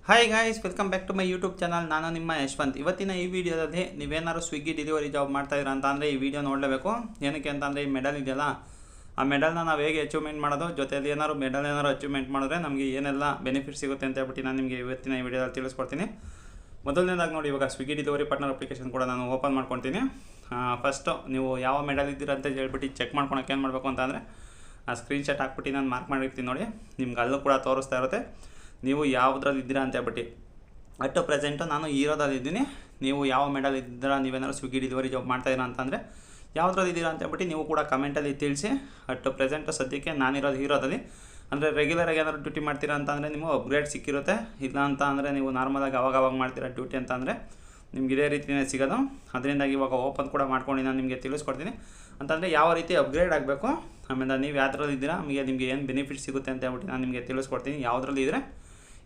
Hi guys, welcome back to my YouTube channel. ನಾನು ನಿಮ್ಮ ಯಶವಂತ್. ಇವತ್ತಿನ ಈ ವಿಡಿಯೋದಲ್ಲಿ ನೀವೇನಾದ್ರು ಸ್ವಿಗ್ಗಿ ಡೆಲಿವರಿ ಜಾಬ್ ಮಾಡ್ತಾಯಿದ್ದೀರಾ ಅಂತ ಅಂದರೆ ಈ ವಿಡಿಯೋ ನೋಡಲೇಬೇಕು. ಏನಕ್ಕೆ ಅಂತಂದರೆ ಈ ಮೆಡಲ್ ಇದೆಯಲ್ಲ, ಆ ಮೆಡಲ್ನ ನಾವು ಹೇಗೆ ಅಚೀವ್ಮೆಂಟ್ ಮಾಡೋದು, ಜೊತೆಯಲ್ಲಿ ಮೆಡಲ್ ಅಚೀವ್ಮೆಂಟ್ ಮಾಡಿದ್ರೆ ನಮಗೆ ಏನೆಲ್ಲ ಬೆನಿಫಿಟ್ ಸಿಗುತ್ತೆ ಅಂತ ಹೇಳ್ಬಿಟ್ಟು ನಾನು ನಿಮಗೆ ಇವತ್ತಿನ ಈ ವಿಡಿಯೋದಲ್ಲಿ ತಿಳಿಸ್ಕೊಡ್ತೀನಿ. ಮೊದಲನೇದಾಗಿ ನೋಡಿ, ಇವಾಗ ಸ್ವಿಗ್ಗಿ ಡೆಲಿವರಿ ಪಾರ್ಟ್ನರ್ ಅಪ್ಲಿಕೇಶನ್ ಕೂಡ ನಾನು ಓಪನ್ ಮಾಡ್ಕೊತೀನಿ. ಫಸ್ಟು ನೀವು ಯಾವ ಮೆಡಲ್ ಇದ್ದೀರ ಅಂತ ಹೇಳ್ಬಿಟ್ಟು ಚೆಕ್ ಮಾಡ್ಕೊಳಕ್ಕೆ ಏನು ಮಾಡಬೇಕು ಅಂತಂದರೆ ಆ ಸ್ಕ್ರೀನ್ಶಾಟ್ ಹಾಕ್ಬಿಟ್ಟು ನಾನು ಮಾರ್ಕ್ ಮಾಡಿರ್ತೀನಿ ನೋಡಿ, ನಿಮ್ಗೆ ಅಲ್ಲೂ ಕೂಡ ತೋರಿಸ್ತಾ ಇರುತ್ತೆ ನೀವು ಯಾವುದ್ರಲ್ಲಿ ಇದ್ದೀರಾ ಅಂತ ಹೇಳ್ಬಿಟ್ಟು. ಅಟ್ ಪ್ರೆಸೆಂಟು ನಾನು ಹೀರೋದಲ್ಲಿದ್ದೀನಿ. ನೀವು ಯಾವ ಮೆಡಲ್ ಇದ್ದೀರಾ, ನೀವೇನಾದ್ರು ಸ್ವಿಗ್ಗಿ ಡೆಲಿವರಿ ಜಾಬ್ ಮಾಡ್ತಾಯಿದ್ದೀರಾ ಅಂತಂದರೆ ಯಾವುದ್ರಲ್ಲಿ ಇದ್ದೀರಾ ಅಂತ ಹೇಳ್ಬಿಟ್ಟು ನೀವು ಕೂಡ ಕಮೆಂಟಲ್ಲಿ ತಿಳಿಸಿ. ಅಟ್ ಪ್ರೆಸೆಂಟು ಸದ್ಯಕ್ಕೆ ನಾನಿರೋದು ಹೀರೋದಲ್ಲಿ. ಅಂದರೆ ರೆಗ್ಯುಲರಾಗಿ ಏನಾದ್ರು ಡ್ಯೂಟಿ ಮಾಡ್ತೀರಾ ಅಂತಂದರೆ ನೀವು ಅಪ್ಗ್ರೇಡ್ ಸಿಕ್ಕಿರುತ್ತೆ. ಇಲ್ಲ ಅಂತ ಅಂದರೆ ನೀವು ನಾರ್ಮಲಾಗಿ ಅವಾಗ ಮಾಡ್ತೀರಾ ಡ್ಯೂಟಿ ಅಂತ ಅಂದರೆ ನಿಮ್ಗೆ ಇದೇ ರೀತಿಯೇ ಸಿಗೋದು. ಅದರಿಂದಾಗಿ ಇವಾಗ ಓಪನ್ ಕೂಡ ಮಾಡ್ಕೊಂಡು ನಾನು ನಿಮಗೆ ತಿಳಿಸ್ಕೊಡ್ತೀನಿ. ಅಂತಂದರೆ ಯಾವ ರೀತಿ ಅಪ್ಗ್ರೇಡ್ ಆಗಬೇಕು, ಆಮೇಲೆ ನೀವು ಯಾವುದ್ರಲ್ಲಿ ಇದ್ದೀರಾ, ನಿಮಗೆ ಏನು ಬೆನಿಫಿಟ್ ಸಿಗುತ್ತೆ ಅಂತ ಹೇಳ್ಬಿಟ್ಟು ನಾನು ನಿಮಗೆ ತಿಳಿಸ್ಕೊಡ್ತೀನಿ. ಯಾವುದ್ರಲ್ಲಿ ಇದ್ದರೆ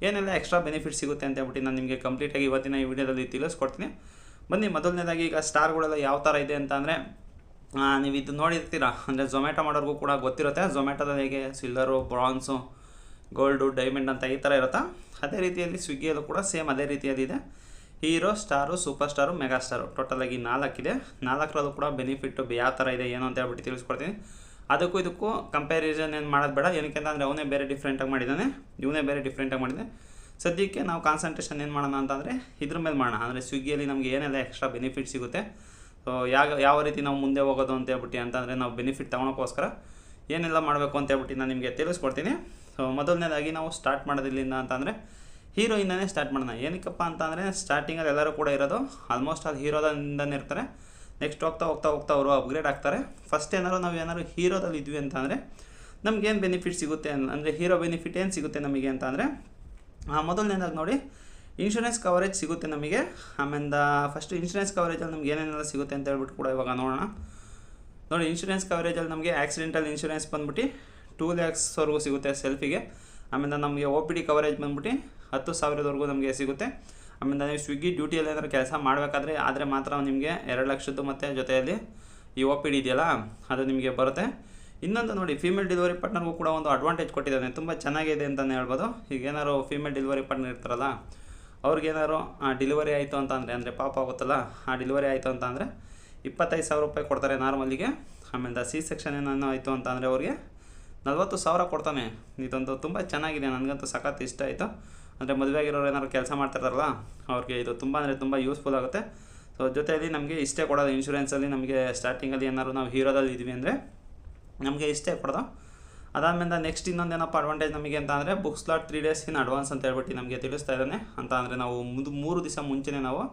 ಏನೆಲ್ಲ ಎಕ್ಸ್ಟ್ರಾ ಬೆನಿಫಿಟ್ ಸಿಗುತ್ತೆ ಅಂತ ಹೇಳ್ಬಿಟ್ಟು ನಾನು ನಿಮಗೆ ಕಂಪ್ಲೀಟಾಗಿ ಇವತ್ತಿನ ಈ ವಿಡಿಯೋದಲ್ಲಿ ತಿಳಿಸ್ಕೊಡ್ತೀನಿ. ಬನ್ನಿ, ಮೊದಲನೇದಾಗಿ ಈಗ ಸ್ಟಾರ್ಗಳೆಲ್ಲ ಯಾವ ಥರ ಇದೆ ಅಂತ ಅಂದರೆ ನೀವು ಇದು ನೋಡಿರ್ತೀರಾ. ಅಂದರೆ ಝೊಮ್ಯಾಟೊ ಮಾಡೋರಿಗೂ ಕೂಡ ಗೊತ್ತಿರುತ್ತೆ ಝೊಮ್ಯಾಟೊದಲ್ಲಿ ಹೇಗೆ ಸಿಲ್ವರು, ಬ್ರಾನ್ಸು, ಗೋಲ್ಡು, ಡೈಮಂಡ್ ಅಂತ ಈ ಥರ ಇರುತ್ತೆ. ಅದೇ ರೀತಿಯಲ್ಲಿ ಸ್ವಿಗ್ಗಿಯಲ್ಲೂ ಕೂಡ ಸೇಮ್ ಅದೇ ರೀತಿಯಲ್ಲಿ ಇದೆ. Hero, star, super star, mega star, ಟೋಟಲಾಗಿ 4 ಇದೆ. 4ರಲ್ಲೂ ಕೂಡ ಬೆನಿಫಿಟ್ಟು ಯಾವ ಥರ ಇದೆ ಏನು ಅಂತ ಹೇಳ್ಬಿಟ್ಟು ತಿಳಿಸ್ಕೊಡ್ತೀನಿ. ಅದಕ್ಕೂ ಇದಕ್ಕೂ ಕಂಪ್ಯಾರಿಸನ್ ಏನು ಮಾಡೋದು ಬೇಡ. ಏನಕ್ಕೆ ಅಂತಂದರೆ ಅವನೇ ಬೇರೆ ಡಿಫ್ರೆಂಟಾಗಿ ಮಾಡಿದ್ದಾನೆ, ಇವನೇ ಬೇರೆ ಡಿಫ್ರೆಂಟಾಗಿ ಮಾಡಿದೆ. ಸದ್ಯಕ್ಕೆ ನಾವು ಕಾನ್ಸಂಟ್ರೇಷನ್ ಏನು ಮಾಡೋಣ ಅಂತಂದರೆ ಇದ್ರ ಮೇಲೆ ಮಾಡೋಣ. ಅಂದರೆ ಸ್ವಿಗ್ಗಿಯಲ್ಲಿ ನಮಗೆ ಏನೆಲ್ಲ ಎಕ್ಸ್ಟ್ರಾ ಬೆನಿಫಿಟ್ ಸಿಗುತ್ತೆ, ಸೊ ಯಾವ ರೀತಿ ನಾವು ಮುಂದೆ ಹೋಗೋದು ಅಂತ ಹೇಳ್ಬಿಟ್ಟು ಅಂತಂದರೆ ನಾವು ಬೆನಿಫಿಟ್ ತೊಗೊಳಕ್ಕೋಸ್ಕರ ಏನೆಲ್ಲ ಮಾಡಬೇಕು ಅಂತ ಹೇಳ್ಬಿಟ್ಟು ನಾನು ನಿಮಗೆ ತಿಳಿಸ್ಕೊಡ್ತೀನಿ. ಸೊ ಮೊದಲನೇದಾಗಿ ನಾವು ಸ್ಟಾರ್ಟ್ ಮಾಡೋದಿಲ್ಲಿಂದ ಅಂತಂದರೆ ಹೀರೋಯಿಂದನೇ ಸ್ಟಾರ್ಟ್ ಮಾಡೋಣ. ಏನಕ್ಕಪ್ಪ ಅಂತಂದರೆ ಸ್ಟಾರ್ಟಿಂಗಲ್ಲಿ ಎಲ್ಲರೂ ಕೂಡ ಇರೋದು ಆಲ್ಮೋಸ್ಟ್ ಅದು ಹೀರೋದಿಂದನೇ ಇರ್ತಾರೆ. ನೆಕ್ಸ್ಟ್ ಹೋಗ್ತಾ ಅವರು ಅಪ್ಗ್ರೇಡ್ ಆಗ್ತಾರೆ. ಫಸ್ಟ್ ನಾವು ಹೀರೋದಲ್ಲಿ ಇದ್ವಿ ಅಂತಂದರೆ ನಮಗೇನು ಬೆನಿಫಿಟ್ ಸಿಗುತ್ತೆ ಅಂದರೆ ಹೀರೋ ಬೆನಿಫಿಟ್ ಏನು ಸಿಗುತ್ತೆ ನಮಗೆ ಅಂತ ಅಂದರೆ ಮೊದಲನೇದಾಗಿ ನೋಡಿ, ಇನ್ಶೂರೆನ್ಸ್ ಕವರೇಜ್ ಸಿಗುತ್ತೆ ನಮಗೆ. ಆಮೇಲೆ ಫಸ್ಟ್ ಇನ್ಶೂರೆನ್ಸ್ ಕವರೇಜಲ್ಲಿ ನಮ್ಗೆ ಏನೇನೆಲ್ಲ ಸಿಗುತ್ತೆ ಅಂತ ಹೇಳ್ಬಿಟ್ಟು ಕೂಡ ಇವಾಗ ನೋಡೋಣ. ನೋಡಿ, ಇನ್ಶೂರೆನ್ಸ್ ಕವರೇಜಲ್ಲಿ ನಮಗೆ ಆಕ್ಸಿಡೆಂಟಲ್ ಇನ್ಶೂರೆನ್ಸ್ ಬಂದ್ಬಿಟ್ಟು 2 lakhsವರೆಗೂ ಸಿಗುತ್ತೆ ಸೆಲ್ಫಿಗೆ. ಆಮೇಲೆ ನಮಗೆ OPD ಕವರೇಜ್ ಬಂದ್ಬಿಟ್ಟು 10,000ವರೆಗೂ ನಮಗೆ ಸಿಗುತ್ತೆ. ಆಮೇಲೆ ನೀವು ಸ್ವಿಗ್ಗಿ ಡ್ಯೂಟಿಯಲ್ಲಿ ಏನಾದರೂ ಕೆಲಸ ಮಾಡಬೇಕಾದ್ರೆ ಆದರೆ ಮಾತ್ರ ನಿಮಗೆ 2 ಲಕ್ಷದ್ದು ಮತ್ತು ಜೊತೆಯಲ್ಲಿ ಈ OPD ಇದೆಯಲ್ಲ ಅದು ನಿಮಗೆ ಬರುತ್ತೆ. ಇನ್ನೊಂದು ನೋಡಿ, ಫೀಮೇಲ್ ಡೆಲಿವರಿ ಪಾರ್ಟ್ನರ್ಗೂ ಕೂಡ ಒಂದು ಅಡ್ವಾಂಟೇಜ್ ಕೊಟ್ಟಿದ್ದಾನೆ, ತುಂಬ ಚೆನ್ನಾಗಿದೆ ಅಂತಲೇ ಹೇಳ್ಬೋದು. ಈಗ ಏನಾದ್ರು ಫೀಮೇಲ್ ಡೆಲಿವರಿ ಪಾರ್ಟ್ನರ್ ಇರ್ತಾರಲ್ಲ, ಅವ್ರಿಗೇನಾದ್ರು ಡೆಲಿವರಿ ಆಯಿತು ಅಂತ ಅಂದರೆ ಪಾಪ ಆಗುತ್ತಲ್ಲ, ಆ ಡೆಲಿವರಿ ಆಯಿತು ಅಂತ ಅಂದರೆ 25,000 ರೂಪಾಯಿ ಕೊಡ್ತಾರೆ ನಾರ್ಮಲಿಗೆ. ಆಮೇಲೆ ಸಿ ಸೆಕ್ಷನ್ ಏನಾನು ಆಯಿತು ಅಂತ ಅಂದರೆ ಅವ್ರಿಗೆ 40,000 ಕೊಡ್ತಾನೆ. ಇದೊಂದು ತುಂಬ ಚೆನ್ನಾಗಿದೆ, ನನಗಂತೂ ಸಖತ್ ಇಷ್ಟ ಆಯಿತು. ಅಂದರೆ ಮದುವೆ ಆಗಿರೋರು ಏನಾದ್ರು ಕೆಲಸ ಮಾಡ್ತಿರ್ತಾರಲ್ಲ ಅವ್ರಿಗೆ ಇದು ತುಂಬ ಯೂಸ್ಫುಲ್ ಆಗುತ್ತೆ. ಸೊ ಜೊತೆಯಲ್ಲಿ ನಮಗೆ ಇಷ್ಟೇ ಕೊಡೋದು ಇನ್ಶೂರೆನ್ಸಲ್ಲಿ. ನಮಗೆ ಸ್ಟಾರ್ಟಿಂಗಲ್ಲಿ ಏನಾದ್ರು ನಾವು ಹೀರೋದಲ್ಲಿ ಇದ್ವಿ ಅಂದರೆ ನಮಗೆ ಇಷ್ಟೇ ಕೊಡೋದು. ಅದಾದಮೇಲೆ ನೆಕ್ಸ್ಟ್ ಇನ್ನೊಂದೇನಪ್ಪ ಅಡ್ವಾಂಟೇಜ್ ನಮಗೆ ಅಂತ ಅಂದರೆ book slot 3 days in advance ಅಂತ ಹೇಳ್ಬಿಟ್ಟು ನಮಗೆ ತಿಳಿಸ್ತಾ ಇದ್ದಾನೆ. ಅಂತ ಅಂದರೆ ನಾವು 3 ದಿವಸ ಮುಂಚೆನೇ ನಾವು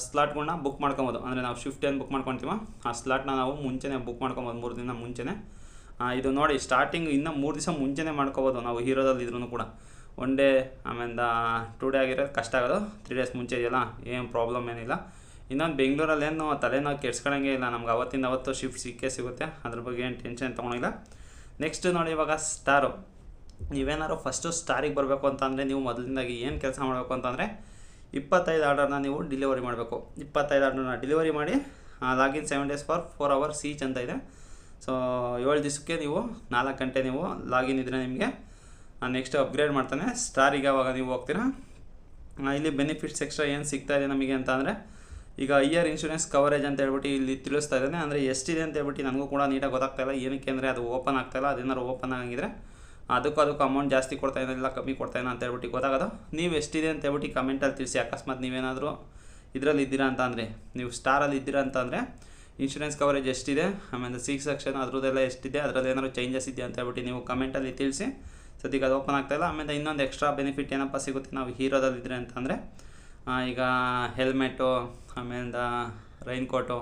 ಸ್ಲಾಟ್ಗಳನ್ನ ಬುಕ್ ಮಾಡ್ಕೊಬೋದು. ಅಂದರೆ ನಾವು ಶಿಫ್ಟ್ ಏನು ಬುಕ್ ಮಾಡ್ಕೊತೀವೋ ಆ ಸ್ಲಾಟ್ನ ನಾವು ಮುಂಚೆನೇ ಬುಕ್ ಮಾಡ್ಕೊಬೋದು, 3 ದಿನ ಮುಂಚೆನೇ. ಇದು ನೋಡಿ, ಸ್ಟಾರ್ಟಿಂಗ್ ಇನ್ನೂ 3 ದಿವಸ ಮುಂಚೆನೇ ಮಾಡ್ಕೋಬೋದು ನಾವು ಹೀರೋದಲ್ಲಿ ಇದ್ರೂ ಕೂಡ. 1 day ಆಮೇಲೆ 2 day ಆಗಿರೋದು ಕಷ್ಟ ಆಗೋದು, 3 days ಮುಂಚೆ ಇದೆಯಲ್ಲ ಏನು ಪ್ರಾಬ್ಲಮ್ ಏನಿಲ್ಲ. ಇನ್ನೊಂದು ಬೆಂಗಳೂರಲ್ಲೇನು ತಲೆನೋವು ಕೆಡ್ಸ್ಕೊಳ್ಳೋಂಗೆ ಇಲ್ಲ, ನಮ್ಗೆ ಅವತ್ತು ಶಿಫ್ಟ್ ಸಿಗುತ್ತೆ, ಅದ್ರ ಬಗ್ಗೆ ಏನು ಟೆನ್ಷನ್ ತೊಗೊಳಂಗಿಲ್ಲ. ನೆಕ್ಸ್ಟ್ ನೋಡಿ, ಇವಾಗ ಸ್ಟಾರು. ನೀವೇನಾದ್ರು ಫಸ್ಟು ಸ್ಟಾರಿಗೆ ಬರಬೇಕು ಅಂತಂದರೆ ನೀವು ಮೊದಲಿಂದಾಗಿ ಏನು ಕೆಲಸ ಮಾಡಬೇಕು ಅಂತಂದರೆ 25 ಆರ್ಡರ್ನ ನೀವು ಡೆಲಿವರಿ ಮಾಡಬೇಕು. 25 ಆರ್ಡರ್ನ ಡೆಲಿವರಿ ಮಾಡಿ login 7 days for 4 hours each ಅಂತ ಇದೆ. ಸೊ 7 ದಿವಸಕ್ಕೆ ನೀವು 4 ಗಂಟೆ ನೀವು ಲಾಗಿನ್ ಇದ್ದರೆ ನಿಮಗೆ ನೆಕ್ಸ್ಟ್ ಅಪ್ಗ್ರೇಡ್ ಮಾಡ್ತಾನೆ ಸ್ಟಾರಿಗೆ. ಆವಾಗ ನೀವು ಹೋಗ್ತೀರಾ. ಇಲ್ಲಿ ಬೆನಿಫಿಟ್ಸ್ ಎಕ್ಸ್ಟ್ರಾ ಏನು ಸಿಗ್ತಾಯಿದೆ ನಮಗೆ ಅಂತ ಅಂದರೆ ಈಗ ಇಯರ್ ಇನ್ಶೂರೆನ್ಸ್ ಕವರೇಜ್ ಅಂತ ಹೇಳ್ಬಿಟ್ಟು ಇಲ್ಲಿ ತಿಳಿಸ್ತಾ ಇದ್ದಾನೆ. ಅಂದರೆ ಎಷ್ಟಿದೆ ಅಂತ ಹೇಳ್ಬಿಟ್ಟು ನನಗೂ ಕೂಡ ನೀಟಾಗಿ ಗೊತ್ತಾಗ್ತಾಯಿಲ್ಲ. ಏನಕ್ಕೆ ಅಂದರೆ ಅದು ಓಪನ್ ಆಗ್ತಾಯಿಲ್ಲ. ಅದೇನಾದ್ರು ಓಪನ್ ಆಗಿದ್ರೆ ಅದಕ್ಕೂ ಅಮೌಂಟ್ ಜಾಸ್ತಿ ಕೊಡ್ತಾಯಿಲ್ಲ, ಕಮ್ಮಿ ಕೊಡ್ತಾಯಿಲ್ಲ ಅಂತ ಹೇಳ್ಬಿಟ್ಟು ಗೊತ್ತಾಗೋದು. ನೀವು ಎಷ್ಟಿದೆ ಅಂತ ಹೇಳ್ಬಿಟ್ಟು ಕಮೆಂಟಲ್ಲಿ ತಿಳಿಸಿ. ಅಕಸ್ಮಾತ್ ನೀವೇನಾದರೂ ಇದರಲ್ಲಿ ಇದ್ದೀರಾ ಅಂತ ಅಂದರೆ, ನೀವು ಸ್ಟಾರಲ್ಲಿ ಇದ್ದೀರಾ ಅಂತ ಅಂದರೆ ಇನ್ಶೂರೆನ್ಸ್ ಕವರೇಜ್ ಎಷ್ಟಿದೆ, ಆಮೇಲೆ ಸಿ ಸೆಕ್ಷನ್ ಅದ್ರದ್ದೆಲ್ಲ ಎಷ್ಟಿದೆ, ಅದರಲ್ಲಿ ಏನಾದ್ರು ಚೇಂಜಸ್ ಇದೆಯಾ ಅಂತ ಹೇಳ್ಬಿಟ್ಟು ನೀವು ಕಮೆಂಟಲ್ಲಿ ತಿಳಿಸಿ. ಸದ್ಯಕ್ಕೆ ಅದು ಓಪನ್ ಆಗ್ತಾಯಿಲ್ಲ. ಆಮೇಲೆ ಇನ್ನೊಂದು ಎಕ್ಸ್ಟ್ರಾ ಬೆನಿಫಿಟ್ ಏನಪ್ಪ ಸಿಗುತ್ತೆ ನಾವು ಹೀರೋದಲ್ಲಿದ್ದರೆ ಅಂತಂದರೆ ಈಗ ಹೆಲ್ಮೆಟು, ಆಮೇಲೆ ರೈನ್ಕೋಟು,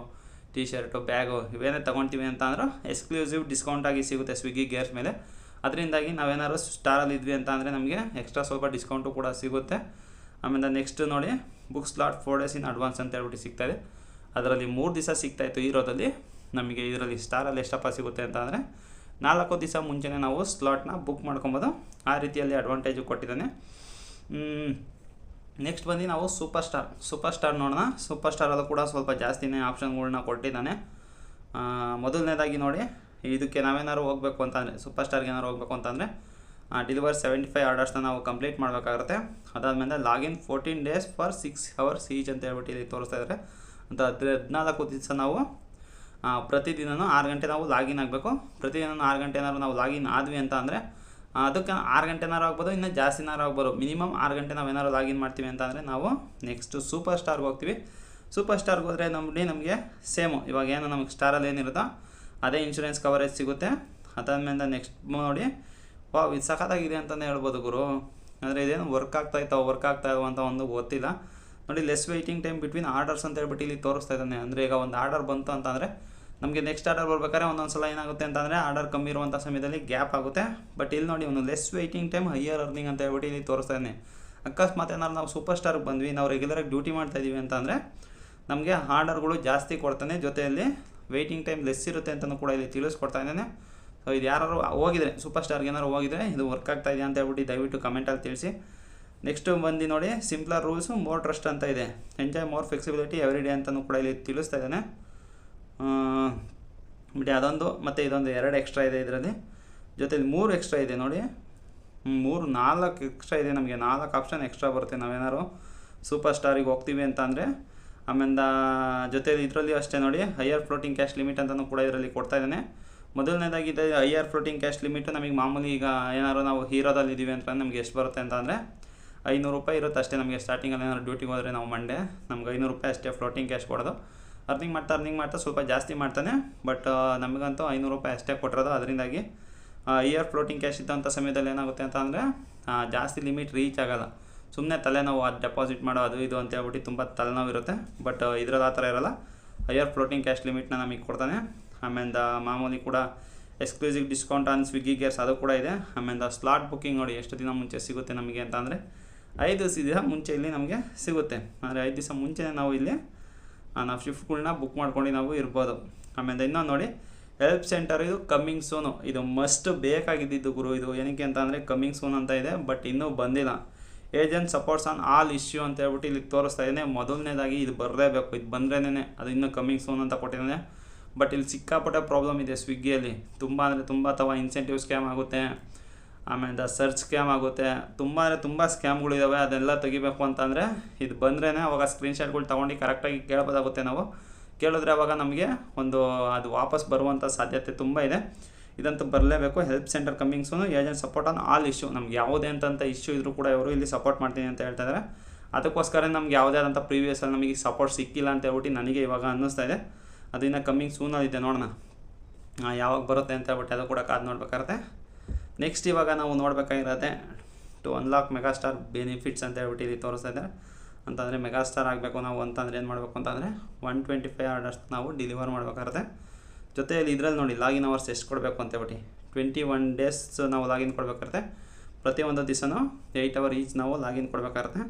ಟಿ ಶರ್ಟು, ಬ್ಯಾಗು ಇವೇನೇ ತೊಗೊಳ್ತೀವಿ ಅಂತ ಅಂದ್ರೆ ಎಕ್ಸ್ಕ್ಲೂಸಿವ್ ಡಿಸ್ಕೌಂಟಾಗಿ ಸಿಗುತ್ತೆ ಸ್ವಿಗ್ಗಿ ಗೇರ್ಸ್ ಮೇಲೆ. ಅದರಿಂದಾಗಿ ನಾವೇನಾದ್ರು ಸ್ಟಾರಲ್ಲಿ ಇದ್ವಿ ಅಂತ ಅಂದರೆ ನಮಗೆ ಎಕ್ಸ್ಟ್ರಾ ಸ್ವಲ್ಪ ಡಿಸ್ಕೌಂಟು ಕೂಡ ಸಿಗುತ್ತೆ. ಆಮೇಲೆ ನೆಕ್ಸ್ಟ್ ನೋಡಿ, book slot 4 days in advance ಅಂತ ಹೇಳ್ಬಿಟ್ಟು ಸಿಗ್ತಾಯಿದೆ. ಅದರಲ್ಲಿ 3 ದಿವಸ ಸಿಗ್ತಾಯಿತ್ತು ಹೀರೋದಲ್ಲಿ. ನಮಗೆ ಇದರಲ್ಲಿ ಸ್ಟಾರಲ್ಲಿ ಎಷ್ಟಪ್ಪ ಸಿಗುತ್ತೆ ಅಂತ ಅಂದರೆ 4 ದಿವಸ ಮುಂಚೆನೇ ನಾವು ಸ್ಲಾಟ್ನ ಬುಕ್ ಮಾಡ್ಕೊಬೋದು. ಆ ರೀತಿಯಲ್ಲಿ ಅಡ್ವಾಂಟೇಜು ಕೊಟ್ಟಿದ್ದಾನೆ. ನೆಕ್ಸ್ಟ್ ಬಂದು ನಾವು ಸೂಪರ್ ಸ್ಟಾರ್ ನೋಡೋಣ. ಸೂಪರ್ ಸ್ಟಾರಲ್ಲೂ ಕೂಡ ಸ್ವಲ್ಪ ಜಾಸ್ತಿನೇ ಆಪ್ಷನ್ಗಳನ್ನ ಕೊಟ್ಟಿದ್ದಾನೆ. ಮೊದಲನೇದಾಗಿ ನೋಡಿ, ಇದಕ್ಕೆ ನಾವೇನಾದ್ರು ಹೋಗಬೇಕು ಅಂತಂದರೆ ಸೂಪರ್ ಸ್ಟಾರ್ಗೆ ಏನಾದ್ರು ಹೋಗಬೇಕು ಅಂತಂದರೆ ಡೆಲಿವರ್ 75 ಆರ್ಡರ್ಸ್ನ ನಾವು ಕಂಪ್ಲೀಟ್ ಮಾಡಬೇಕಾಗುತ್ತೆ. ಅದಾದಮೇಲೆ login 14 days for 6 hours each ಅಂತ ಹೇಳ್ಬಿಟ್ಟು ಇಲ್ಲಿ ತೋರಿಸ್ತಾ ಇದ್ದಾರೆ. ಅಂತ 14 ದಿವಸ ನಾವು ಪ್ರತಿದಿನವೂ 6 ಗಂಟೆ ನಾವು ಲಾಗಿನ್ ಆಗಬೇಕು. ಪ್ರತಿದಿನ 6 ಗಂಟೆ ಏನಾದ್ರು ನಾವು ಲಾಗಿನ್ ಆದ್ವಿ ಅಂತ ಅಂದರೆ ಅದಕ್ಕೆ 6 ಗಂಟೆನಾರು ಆಗ್ಬೋದು, ಇನ್ನೂ ಜಾಸ್ತಿನಾರು ಆಗ್ಬೋದು. ಮಿನಿಮಮ್ 6 ಗಂಟೆ ನಾವು ಏನಾದ್ರು ಲಾಗಿನ್ ಮಾಡ್ತೀವಿ ಅಂತ ಅಂದರೆ ನಾವು ನೆಕ್ಸ್ಟು ಸೂಪರ್ ಸ್ಟಾರ್ಗೆ ಹೋಗ್ತೀವಿ. ಸೂಪರ್ ಸ್ಟಾರ್ಗೆ ಹೋದರೆ ನಮಗೆ ಸೇಮು ಇವಾಗ ಏನು ನಮಗೆ ಸ್ಟಾರಲ್ಲಿ ಏನಿರುತ್ತೋ ಅದೇ ಇನ್ಶೂರೆನ್ಸ್ ಕವರೇಜ್ ಸಿಗುತ್ತೆ. ಅದಾದಮೇಲೆ ನೆಕ್ಸ್ಟ್ ನೋಡಿ, ಇದು ಸಖತ್ತಾಗಿದೆ ಅಂತಲೇ ಹೇಳ್ಬೋದು ಗುರು. ಅಂದರೆ ಇದೇನು ವರ್ಕ್ ಆಗ್ತಾಯಿದ್ದಾವೆ ಅಂತ ಒಂದು ಗೊತ್ತಿಲ್ಲ. ನೋಡಿ, less waiting time between orders ಅಂತ ಹೇಳ್ಬಿಟ್ಟು ಇಲ್ಲಿ ತೋರಿಸ್ತಾ ಇದ್ದಾನೆ. ಅಂದರೆ ಈಗ ಒಂದು ಆರ್ಡರ್ ಬಂತು ಅಂತಂದರೆ ನಮಗೆ ನೆಕ್ಸ್ಟ್ ಆರ್ಡರ್ ಬರ್ಬೇಕಾದ್ರೆ ಒಂದೊಂದು ಸಲ ಏನಾಗುತ್ತೆ ಅಂತಂದರೆ ಆರ್ಡರ್ ಕಮ್ಮಿ ಇರುವಂಥ ಸಮಯದಲ್ಲಿ ಗ್ಯಾಪ್ ಆಗುತ್ತೆ. ಬಟ್ ಇಲ್ಲಿ ನೋಡಿ, ಒಂದು less waiting time higher earning ಅಂತ ಹೇಳ್ಬಿಟ್ಟು ಇಲ್ಲಿ ತೋರಿಸ್ತಾ ಇದ್ದಾನೆ. ಅಕಸ್ಮಾತ್ ಏನಾದ್ರು ನಾವು ಸೂಪರ್ ಸ್ಟಾರ್ಗೆ ಬಂದ್ವಿ, ನಾವು ರೆಗ್ಯುಲರಾಗಿ ಡ್ಯೂಟಿ ಮಾಡ್ತಾಯಿದ್ದೀವಿ ಅಂತಂದರೆ ನಮಗೆ ಆರ್ಡರ್ಗಳು ಜಾಸ್ತಿ ಕೊಡ್ತಾನೆ, ಜೊತೆಯಲ್ಲಿ ವೆಯ್ಟಿಂಗ್ ಟೈಮ್ ಲೆಸ್ ಇರುತ್ತೆ ಅಂತಲೂ ಕೂಡ ಇಲ್ಲಿ ತಿಳಿಸ್ಕೊಡ್ತಾ ಇದ್ದಾನೆ. ಸೊ ಇದು ಯಾರು ಹೋಗಿದ್ರೆ ಸೂಪರ್ ಸ್ಟಾರ್ಗೆ ಏನಾರು ಹೋಗಿದ್ರೆ ಇದು ವರ್ಕ್ ಆಗ್ತಾ ಇದೆಯಾ ಅಂತ ಹೇಳ್ಬಿಟ್ಟು ದಯವಿಟ್ಟು ಕಮೆಂಟಲ್ಲಿ ತಿಳಿಸಿ. ನೆಕ್ಸ್ಟು ಬಂದು ನೋಡಿ, ಸಿಂಪ್ಲರ್ ರೂಲ್ಸು ಮೋರ್ ಟ್ರಸ್ಟ್ ಅಂತ ಇದೆ. Enjoy more flexibility every day ಅಂತಲೂ ಕೂಡ ಇಲ್ಲಿ ತಿಳಿಸ್ತಾ ಇದ್ದಾನೆ. ಬಿಡಿ ಅದೊಂದು ಮತ್ತು ಇದೊಂದು 2 ಎಕ್ಸ್ಟ್ರಾ ಇದೆ ಇದರಲ್ಲಿ. ಜೊತೆಲಿ 3 ಎಕ್ಸ್ಟ್ರಾ ಇದೆ ನೋಡಿ, 4 ಎಕ್ಸ್ಟ್ರಾ ಇದೆ. ನಮಗೆ 4 ಆಪ್ಷನ್ ಎಕ್ಸ್ಟ್ರಾ ಬರುತ್ತೆ ನಾವೇನಾದ್ರು ಸೂಪರ್ ಸ್ಟಾರಿಗೆ ಹೋಗ್ತೀವಿ ಅಂತ ಅಂದರೆ. ಆಮೇಲೆ ಜೊತೆಲಿ ಇದರಲ್ಲಿ ಅಷ್ಟೇ ನೋಡಿ, ಹೈಯರ್ ಫ್ಲೋಟಿಂಗ್ ಕ್ಯಾಶ್ ಲಿಮಿಟ್ ಅಂತಲೂ ಕೂಡ ಇದರಲ್ಲಿ ಕೊಡ್ತಾ ಇದ್ದಾನೆ. ಮೊದಲನೇದಾಗಿದೆ ಹೈಯರ್ ಫ್ಲೋಟಿಂಗ್ ಕ್ಯಾಶ್ ಲಿಮಿಟು ನಮಗೆ ಮಾಮೂಲಿ ಈಗ ಏನಾದ್ರು ನಾವು ಹೀರೋದಲ್ಲಿ ಇದ್ದೀವಿ ಅಂತ ನಮಗೆ ಎಷ್ಟು ಬರುತ್ತೆ ಅಂತ ಅಂದರೆ 500 ರೂಪಾಯಿ ಇರುತ್ತೆ ಅಷ್ಟೇ. ನಮಗೆ ಸ್ಟಾರ್ಟಿಂಗಲ್ಲಿ ಏನಾದ್ರು ಡ್ಯೂಟಿಗೆ ಹೋದರೆ ನಾವು ಮಂಡೇ ನಮ್ಗೆ 500 ರೂಪಾಯಿ ಅಷ್ಟೇ ಫ್ಲೋಟಿಂಗ್ ಕ್ಯಾಶ್ ಕೊಡೋದು. ಅರ್ನಿಂಗ್ ಮಾಡ್ತಾ ಸ್ವಲ್ಪ ಜಾಸ್ತಿ ಮಾಡ್ತಾನೆ. ಬಟ್ ನಮಗಂತೂ 500 ರೂಪಾಯಿ ಅಷ್ಟೇ ಕೊಟ್ಟಿರೋದು. ಅದರಿಂದಾಗಿ ಹೈಯರ್ ಫ್ಲೋಟಿಂಗ್ ಕ್ಯಾಶ್ ಇದ್ದಂಥ ಸಮಯದಲ್ಲಿ ಏನಾಗುತ್ತೆ ಅಂತ ಅಂದರೆ ಜಾಸ್ತಿ ಲಿಮಿಟ್ ರೀಚ್ ಆಗೋಲ್ಲ. ಸುಮ್ಮನೆ ತಲೆನೋವು, ಅದು ಡೆಪಾಸಿಟ್ ಮಾಡೋ ಅದು ಇದು ಅಂತ ಹೇಳ್ಬಿಟ್ಟು ತುಂಬ ತಲೆನೋವು ಇರುತ್ತೆ. ಬಟ್ ಇದರಲ್ಲಿ ಆ ಥರ ಇರೋಲ್ಲ. ಹೈಯರ್ ಫ್ಲೋಟಿಂಗ್ ಕ್ಯಾಶ್ ಲಿಮಿಟ್ನ ನಮಗೆ ಕೊಡ್ತಾನೆ. ಆಮೇಲೆ ಮಾಮೂಲಿ ಕೂಡ exclusive discount on Swiggy gears ಅದು ಕೂಡ ಇದೆ. ಆಮೇಲೆ ಸ್ಲಾಟ್ ಬುಕ್ಕಿಂಗ್ ನೋಡಿ ಎಷ್ಟು ದಿನ ಮುಂಚೆ ಸಿಗುತ್ತೆ ನಮಗೆ ಅಂತ ಅಂದರೆ 5 ದಿವಸ ಮುಂಚೆ ಇಲ್ಲಿ ನಮಗೆ ಸಿಗುತ್ತೆ. ಅಂದರೆ 5 ದಿವಸ ಮುಂಚೆ ನಾವು ಇಲ್ಲಿ ನಾವು ಶಿಫ್ಟ್ಗಳನ್ನ ಬುಕ್ ಮಾಡ್ಕೊಂಡು ನಾವು ಇರ್ಬೋದು. ಆಮೇಲೆ ಇನ್ನೊಂದು ನೋಡಿ, ಹೆಲ್ಪ್ ಸೆಂಟರ್ ಇದು ಕಮ್ಮಿಂಗ್ ಸೂನು. ಇದು ಮಸ್ಟ್ ಬೇಕಾಗಿದ್ದಿದ್ದು ಗುರು. ಇದು ಏನಕ್ಕೆ ಅಂತ ಅಂದರೆ ಕಮ್ಮಿಂಗ್ ಸೂನ್ ಅಂತ ಇದೆ, ಬಟ್ ಇನ್ನೂ ಬಂದಿಲ್ಲ. Agent supports on all issue ಅಂತ ಹೇಳ್ಬಿಟ್ಟು ಇಲ್ಲಿ ತೋರಿಸ್ತಾ ಇದ್ದೇನೆ. ಮೊದಲನೇದಾಗಿ ಇದು ಬರಲೇಬೇಕು, ಇದು ಬಂದ್ರೇ ಅದು ಇನ್ನೂ ಕಮ್ಮಿಂಗ್ ಸೂನ್ ಅಂತ ಕೊಟ್ಟಿದ್ದಾನೆ. ಬಟ್ ಇಲ್ಲಿ ಸಿಕ್ಕಾಪಟ್ಟೆ ಪ್ರಾಬ್ಲಮ್ ಇದೆ ಸ್ವಿಗ್ಗಿಯಲ್ಲಿ. ತುಂಬ ಅಂದರೆ ತುಂಬ ಅಥವಾ ಇನ್ಸೆಂಟಿವ್ ಸ್ಕ್ಯಾಮ್ ಆಗುತ್ತೆ, ಆಮೇಲೆ ಸರ್ಚ್ ಸ್ಕ್ಯಾಮ್ ಆಗುತ್ತೆ, ತುಂಬ ಸ್ಕ್ಯಾಮ್ಗಳಿದ್ದಾವೆ. ಅದೆಲ್ಲ ತೆಗಿಬೇಕು ಅಂತಂದರೆ ಇದು ಬಂದ್ರೇ ಅವಾಗ ಸ್ಕ್ರೀನ್ಶಾಟ್ಗಳು ತೊಗೊಂಡು ಕರೆಕ್ಟಾಗಿ ಕೇಳ್ಬೋದಾಗುತ್ತೆ. ನಾವು ಕೇಳಿದ್ರೆ ಅವಾಗ ನಮಗೆ ಒಂದು ಅದು ವಾಪಸ್ ಬರುವಂಥ ಸಾಧ್ಯತೆ ತುಂಬ ಇದೆ. ಇದಂತೂ ಬರಲೇಬೇಕು. Help centre coming soon, agent support on all issue. ನಮ್ಗೆ ಯಾವುದೇ ಅಂತ ಇಶ್ಯೂ ಇದ್ರೂ ಕೂಡ ಇವರು ಇಲ್ಲಿ ಸಪೋರ್ಟ್ ಮಾಡ್ತೀನಿ ಅಂತ ಹೇಳ್ತಾ ಇದ್ದಾರೆ. ಅದಕ್ಕೋಸ್ಕರ ನಮ್ಗೆ ಯಾವುದೇ ಆದಂಥ ಪ್ರೀವಿಯಸಲ್ಲಿ ನಮಗೆ ಸಪೋರ್ಟ್ ಸಿಕ್ಕಿಲ್ಲ ಅಂತ ಹೇಳ್ಬಿಟ್ಟು ನನಗೆ ಇವಾಗ ಅನ್ನಿಸ್ತಾ ಇದೆ. ಅದನ್ನು ಕಮ್ಮಿಂಗ್ ಸೂನಲ್ಲಿದೆ, ನೋಡೋಣ ಯಾವಾಗ ಬರುತ್ತೆ ಅಂತ ಹೇಳ್ಬಿಟ್ಟು ಅದು ಕೂಡ ಕಾದು ನೋಡ್ಬೇಕಾಗುತ್ತೆ. ನೆಕ್ಸ್ಟ್ ಇವಾಗ ನಾವು ನೋಡಬೇಕಾಗಿರೋದೆ ಟು ಅನ್ಲಾಕ್ ಮೆಗಾಸ್ಟಾರ್ ಬೆನಿಫಿಟ್ಸ್ ಅಂತ ಹೇಳ್ಬಿಟ್ಟು ಇಲ್ಲಿ ತೋರಿಸ್ತಾ ಇದ್ದಾರೆ. ಅಂತಂದರೆ ಮೆಗಾಸ್ಟಾರ್ ಆಗಬೇಕು ನಾವು ಅಂತಂದರೆ ಏನು ಮಾಡಬೇಕು ಅಂತಂದರೆ 125 ಆರ್ಡರ್ಸ್ ನಾವು ಡೆಲಿವರ್ ಮಾಡಬೇಕಾಗುತ್ತೆ. ಜೊತೆಯಲ್ಲಿ ಇದರಲ್ಲಿ ನೋಡಿ ಲಾಗಿನ್ ಅವರ್ಸ್ ಎಷ್ಟು ಕೊಡಬೇಕು ಅಂತ ಹೇಳ್ಬಿಟ್ಟು 21 days ನಾವು ಲಾಗಿನ್ ಕೊಡಬೇಕಾಗುತ್ತೆ. ಪ್ರತಿಯೊಂದು ದಿವಸನೂ 8 hours ಈಚ್ ನಾವು ಲಾಗಿನ್ ಕೊಡಬೇಕಾಗುತ್ತೆ.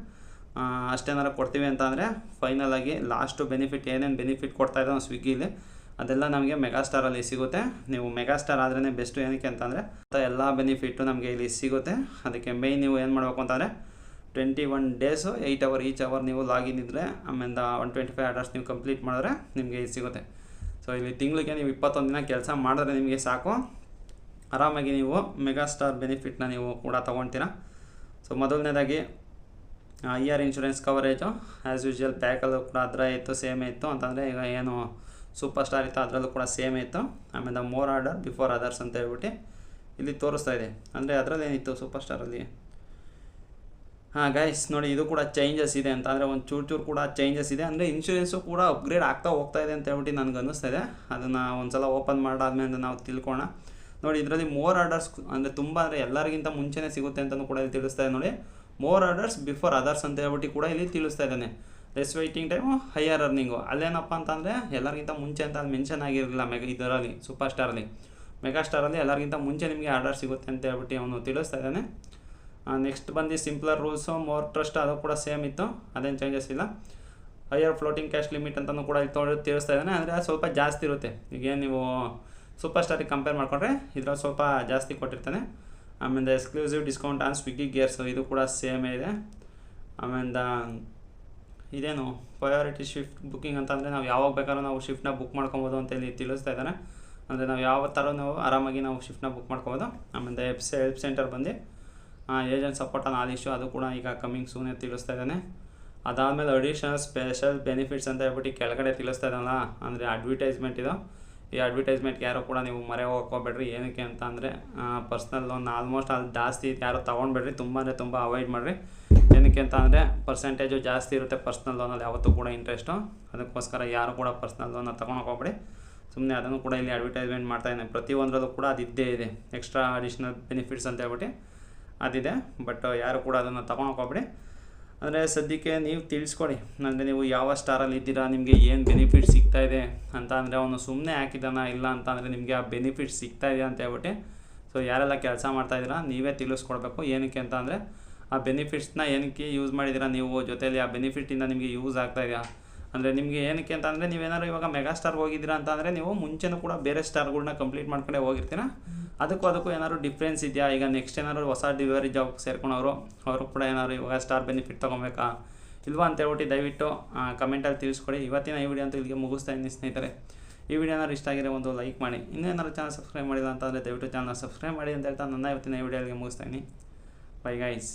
ಅಷ್ಟೇನಾರು ಕೊಡ್ತೀವಿ ಅಂತ ಅಂದರೆ ಫೈನಲಾಗಿ ಲಾಸ್ಟು ಬೆನಿಫಿಟ್ ಏನೇನು ಬೆನಿಫಿಟ್ ಕೊಡ್ತಾಯಿದ್ದೋ ನಾವು ಸ್ವಿಗ್ಗಿಲಿ ಅದೆಲ್ಲ ನಮಗೆ ಮೆಗಾಸ್ಟಾರಲ್ಲಿ ಸಿಗುತ್ತೆ. ನೀವು ಮೆಗಾಸ್ಟಾರ್ ಆದ್ರೇ ಬೆಸ್ಟು. ಏನಕ್ಕೆ ಅಂತಂದರೆ ಎಲ್ಲ ಬೆನಿಫಿಟ್ಟು ನಮಗೆ ಇಲ್ಲಿ ಸಿಗುತ್ತೆ. ಅದಕ್ಕೆ ಮೇಯ್ನ್ ನೀವು ಏನು ಮಾಡಬೇಕು ಅಂತಂದರೆ 21 days 8 hours ಈಚ್ ಅವರ್ ನೀವು ಲಾಗಿನ್ ಇದ್ದರೆ ಆಮೇಲೆ 125 ಆರ್ಡರ್ಸ್ ನೀವು ಕಂಪ್ಲೀಟ್ ಮಾಡಿದ್ರೆ ನಿಮಗೆ ಇದು ಸಿಗುತ್ತೆ. ಸೊ ಇಲ್ಲಿ ತಿಂಗಳಿಗೆ ನೀವು 21 ದಿನ ಕೆಲಸ ಮಾಡಿದ್ರೆ ನಿಮಗೆ ಸಾಕು, ಆರಾಮಾಗಿ ನೀವು ಮೆಗಾಸ್ಟಾರ್ ಬೆನಿಫಿಟ್ನ ನೀವು ಕೂಡ ತೊಗೊಳ್ತೀರಾ. ಸೊ ಮೊದಲನೇದಾಗಿ year insurance coverage as usual ಬ್ಯಾಕಲ್ಲೂ ಕೂಡ ಅದರ ಇತ್ತು, ಸೇಮೇ ಇತ್ತು. ಅಂತಂದರೆ ಈಗ ಏನು ಸೂಪರ್ ಸ್ಟಾರ್ ಇತ್ತು ಅದರಲ್ಲೂ ಕೂಡ ಸೇಮೇ ಇತ್ತು. ಆಮೇಲೆ ಮೋರ್ ಆರ್ಡರ್ ಬಿಫೋರ್ ಅದರ್ಸ್ ಅಂತ ಹೇಳ್ಬಿಟ್ಟು ಇಲ್ಲಿ ತೋರಿಸ್ತಾ ಇದೆ. ಅಂದರೆ ಅದರಲ್ಲಿ ಏನಿತ್ತು ಸೂಪರ್ ಸ್ಟಾರಲ್ಲಿ. ಗೈಸ್ ನೋಡಿ, ಇದು ಕೂಡ ಚೇಂಜಸ್ ಇದೆ ಅಂತ ಅಂದರೆ ಒಂದು ಚೂರು ಕೂಡ ಚೇಂಜಸ್ ಇದೆ. ಅಂದರೆ ಇನ್ಶೂರೆನ್ಸು ಕೂಡ ಅಪ್ಗ್ರೇಡ್ ಆಗ್ತಾ ಹೋಗ್ತಾ ಇದೆ ಅಂತ ಹೇಳ್ಬಿಟ್ಟು ನನಗೆ ಅನ್ನಿಸ್ತಾ ಇದೆ. ಅದನ್ನು ಒಂದು ಸಲ ಓಪನ್ ಮಾಡಾದ್ಮೇಲೆ ನಾವು ತಿಳ್ಕೊಳ್ಳೋಣ. ನೋಡಿ, ಇದರಲ್ಲಿ ಮೋರ್ ಆರ್ಡರ್ಸ್ ಅಂದರೆ ತುಂಬ ಅಂದರೆ ಎಲ್ಲರಿಗಿಂತ ಮುಂಚೆನೇ ಸಿಗುತ್ತೆ ಅಂತಲೂ ಕೂಡ ಇಲ್ಲಿ ತಿಳಿಸ್ತಾ ಇದೆ. ನೋಡಿ, ಮೋರ್ ಆರ್ಡರ್ಸ್ ಬಿಫೋರ್ ಅದರ್ಸ್ ಅಂತ ಹೇಳ್ಬಿಟ್ಟು ಕೂಡ ಇಲ್ಲಿ ತಿಳಿಸ್ತಾ ಇದ್ದಾನೆ. Less waiting time higher earning. ಅಲ್ಲೇನಪ್ಪ ಅಂತಂದರೆ ಎಲ್ಲರಿಗಿಂತ ಮುಂಚೆ ಅಂತ ಅಲ್ಲಿ ಮೆನ್ಷನ್ ಆಗಿರಲಿಲ್ಲ ಇದರಲ್ಲಿ ಸೂಪರ್ ಸ್ಟಾರಲ್ಲಿ. ಮೆಗಾಸ್ಟಾರಲ್ಲಿ ಎಲ್ಲರಿಗಿಂತ ಮುಂಚೆ ನಿಮಗೆ ಆರ್ಡರ್ ಸಿಗುತ್ತೆ ಅಂತ ಹೇಳ್ಬಿಟ್ಟು ಅವನು ತಿಳಿಸ್ತಾ ಇದ್ದಾನೆ. ನೆಕ್ಸ್ಟ್ ಬಂದು ಸಿಂಪ್ಲರ್ ರೂಲ್ಸು ಮೋರ್ ಟ್ರಸ್ಟ್ ಅದು ಕೂಡ ಸೇಮ್ ಇತ್ತು, ಅದೇನು ಚೇಂಜಸ್ ಇಲ್ಲ. ಹೈಯರ್ ಫ್ಲೋಟಿಂಗ್ ಕ್ಯಾಶ್ ಲಿಮಿಟ್ ಅಂತಲೂ ಕೂಡ ಇಲ್ಲಿ ತಿಳಿಸ್ತಾ ಇದ್ದಾನೆ. ಅಂದರೆ ಸ್ವಲ್ಪ ಜಾಸ್ತಿ ಇರುತ್ತೆ. ಈಗೇನು ನೀವು ಸೂಪರ್ ಸ್ಟಾರಿಗೆ ಕಂಪೇರ್ ಮಾಡಿಕೊಂಡ್ರೆ ಇದರಲ್ಲಿ ಸ್ವಲ್ಪ ಜಾಸ್ತಿ ಕೊಟ್ಟಿರ್ತಾನೆ. ಆಮೇಲೆ exclusive discount on Swiggy gears ಇದು ಕೂಡ ಸೇಮೇ ಇದೆ. ಆಮೇಲೆ ಇದೇನು ಪ್ರಯಾರಿಟಿ ಶಿಫ್ಟ್ ಬುಕ್ಕಿಂಗ್ ಅಂತಂದರೆ ನಾವು ಯಾವಾಗ ಬೇಕಾದ್ರೂ ನಾವು ಶಿಫ್ಟ್ನ ಬುಕ್ ಮಾಡ್ಕೊಬೋದು ಅಂತ ಇಲ್ಲಿ ತಿಳಿಸ್ತಾ ಇದ್ದಾನೆ. ಅಂದರೆ ನಾವು ಯಾವ ಥರ ನಾವು ಆರಾಮಾಗಿ ನಾವು ಶಿಫ್ಟ್ನ ಬುಕ್ ಮಾಡ್ಕೊಬೋದು. ಆಮೇಲೆ ಹೆಲ್ಪ್ ಸೆಂಟರ್ ಬಂದು agent support on all issue ಅದು ಕೂಡ ಈಗ ಕಮಿಂಗ್ ಸೂನ್ ತಿಳಿಸ್ತಾ ಇದ್ದಾನೆ. ಅದಾದಮೇಲೆ ಅಡಿಷನಲ್ ಸ್ಪೆಷಲ್ ಬೆನಿಫಿಟ್ಸ್ ಅಂತ ಹೇಳ್ಬಿಟ್ಟು ಕೆಳಗಡೆ ತಿಳಿಸ್ತಾ ಇದ್ದಾನಲ್ಲ, ಅಂದರೆ ಅಡ್ವರ್ಟೈಸ್ಮೆಂಟ್ ಇದು. ಈ ಅಡ್ವರ್ಟೈಸ್ಮೆಂಟ್ಗೆ ಯಾರು ಕೂಡ ನೀವು ಮರೆ ಹೋಗ್ಕೋಬೇಡ್ರಿ. ಏನಕ್ಕೆ ಅಂತ ಅಂದರೆ ಪರ್ಸ್ನಲ್ ಲೋನ್ ಆಲ್ಮೋಸ್ಟ್ ಅಲ್ಲಿ ಜಾಸ್ತಿ ಯಾರು ತೊಗೊಂಡ್ಬೇಡ್ರಿ, ತುಂಬ ಅಂದರೆ ತುಂಬ ಅವಾಯ್ಡ್ ಮಾಡಿರಿ. ಏನಕ್ಕೆ ಅಂತ ಅಂದರೆ ಪರ್ಸೆಂಟೇಜು ಜಾಸ್ತಿ ಇರುತ್ತೆ ಪರ್ಸ್ನಲ್ ಲೋನಲ್ಲಿ ಯಾವತ್ತೂ ಕೂಡ ಇಂಟ್ರೆಸ್ಟು. ಅದಕ್ಕೋಸ್ಕರ ಯಾರು ಕೂಡ ಪರ್ಸ್ನಲ್ ಲೋನ ತೊಗೊಳಕ್ಕೆ ಹೋಗ್ಬೇಡಿ. ಸುಮ್ಮನೆ ಅದನ್ನು ಕೂಡ ಇಲ್ಲಿ ಅಡ್ವರ್ಟೈಸ್ಮೆಂಟ್ ಮಾಡ್ತಾಯಿದ್ದಾನೆ. ಪ್ರತಿಯೊಂದರಲ್ಲೂ ಕೂಡ ಅದು ಇದ್ದೇ ಇದೆ, ಎಕ್ಸ್ಟ್ರಾ ಅಡಿಷ್ನಲ್ ಬೆನಿಫಿಟ್ಸ್ ಅಂತ ಹೇಳ್ಬಿಟ್ಟು ಅದಿದೆ. ಬಟ್ ಯಾರು ಕೂಡ ಅದನ್ನು ತೊಗೊಳಕ್ಕೆ ಹೋಗ್ಬೇಡಿ. ಅಂದರೆ ಸದ್ಯಕ್ಕೆ ನೀವು ತಿಳಿಸ್ಕೊಡಿ, ಅಂದರೆ ನೀವು ಯಾವ ಸ್ಟಾರಲ್ಲಿ ಇದ್ದೀರಾ, ನಿಮಗೆ ಏನು ಬೆನಿಫಿಟ್ ಸಿಗ್ತಾಯಿದೆ ಅಂತ. ಅಂದರೆ ಅವನು ಸುಮ್ಮನೆ ಹಾಕಿದ್ದಾನ, ಇಲ್ಲ ಅಂತ ಅಂದರೆ ನಿಮಗೆ ಆ ಬೆನಿಫಿಟ್ ಸಿಗ್ತಾಯಿದೆ ಅಂತ ಹೇಳ್ಬಿಟ್ಟು. ಸೊ ಯಾರೆಲ್ಲ ಕೆಲಸ ಮಾಡ್ತಾಯಿದ್ದೀರಾ ನೀವೇ ತಿಳಿಸ್ಕೊಡ್ಬೇಕು. ಏನಕ್ಕೆ ಅಂತ ಅಂದರೆ ಆ ಬೆನಿಫಿಟ್ಸ್ನ ಏನಕ್ಕೆ ಯೂಸ್ ಮಾಡಿದ್ದೀರಾ ನೀವು, ಜೊತೆಯಲ್ಲಿ ಆ ಬೆನಿಫಿಟ್ಟಿಂದ ನಿಮಗೆ ಯೂಸ್ ಆಗ್ತಾಯಿದೆಯಾ ಅಂದರೆ ನಿಮಗೆ ಏನಕ್ಕೆ ಅಂತ ಅಂದರೆ ನೀವೇನಾದ್ರು ಇವಾಗ ಮೆಗಾ ಸ್ಟಾರ್ಗೆ ಹೋಗಿದ್ದೀರಾ ಅಂತ ಅಂದರೆ ನೀವು ಮುಂಚೆನೂ ಕೂಡ ಬೇರೆ ಸ್ಟಾರ್ಗಳನ್ನ ಕಂಪ್ಲೀಟ್ ಮಾಡ್ಕೊಂಡೇ ಹೋಗಿರ್ತೀರಾ. ಅದಕ್ಕೂ ಏನಾದ್ರು ಡಿಫ್ರೆನ್ಸ್ ಇದೆಯಾ? ಈಗ ನೆಕ್ಸ್ಟ್ ಏನಾದ್ರು ಹೊಸ ಡೆಲಿವರಿ ಜಾಬ್ ಸೇರ್ಕೊಂಡವರು ಅವರು ಕೂಡ ಏನಾದ್ರು ಇವಾಗ ಸ್ಟಾರ್ ಬೆನಿಫಿಟ್ ತೊಗೊಬೇಕಾ ಇಲ್ವಾ ಅಂತ ಹೇಳ್ಬಿಟ್ಟು ದಯವಿಟ್ಟು ಕಮೆಂಟಲ್ಲಿ ತಿಳಿಸ್ಕೊಡಿ. ಇವತ್ತಿನ ಈ ವಿಡಿಯೋ ಅಂತೂ ಇಲ್ಲಿಗೆ ಮುಗಿಸ್ತಾ ಇದ್ದೀನಿ ಸ್ನೇಹಿತರೆ. ಈ ವಿಡಿಯೋ ಏನಾದ್ರು ಇಷ್ಟ ಆಗಿರೋ ಒಂದು ಲೈಕ್ ಮಾಡಿ. ಇನ್ನೂ ಏನಾದ್ರು ಚಾನಲ್ ಸಬ್ಸ್ಕ್ರೈಬ್ ಮಾಡಿಲ್ಲ ಅಂತಂದರೆ ದಯವಿಟ್ಟು ಚಾನಲ್ ಸಬ್ಸ್ಕ್ರೈಬ್ ಮಾಡಿ ಅಂತ ಹೇಳ್ತಾ ನನ್ನ ಇವತ್ತಿನ ಈ ವಿಡಿಯೋಗೆ ಮುಗಿಸ್ತಾ ಇದ್ದೀನಿ. Bye guys.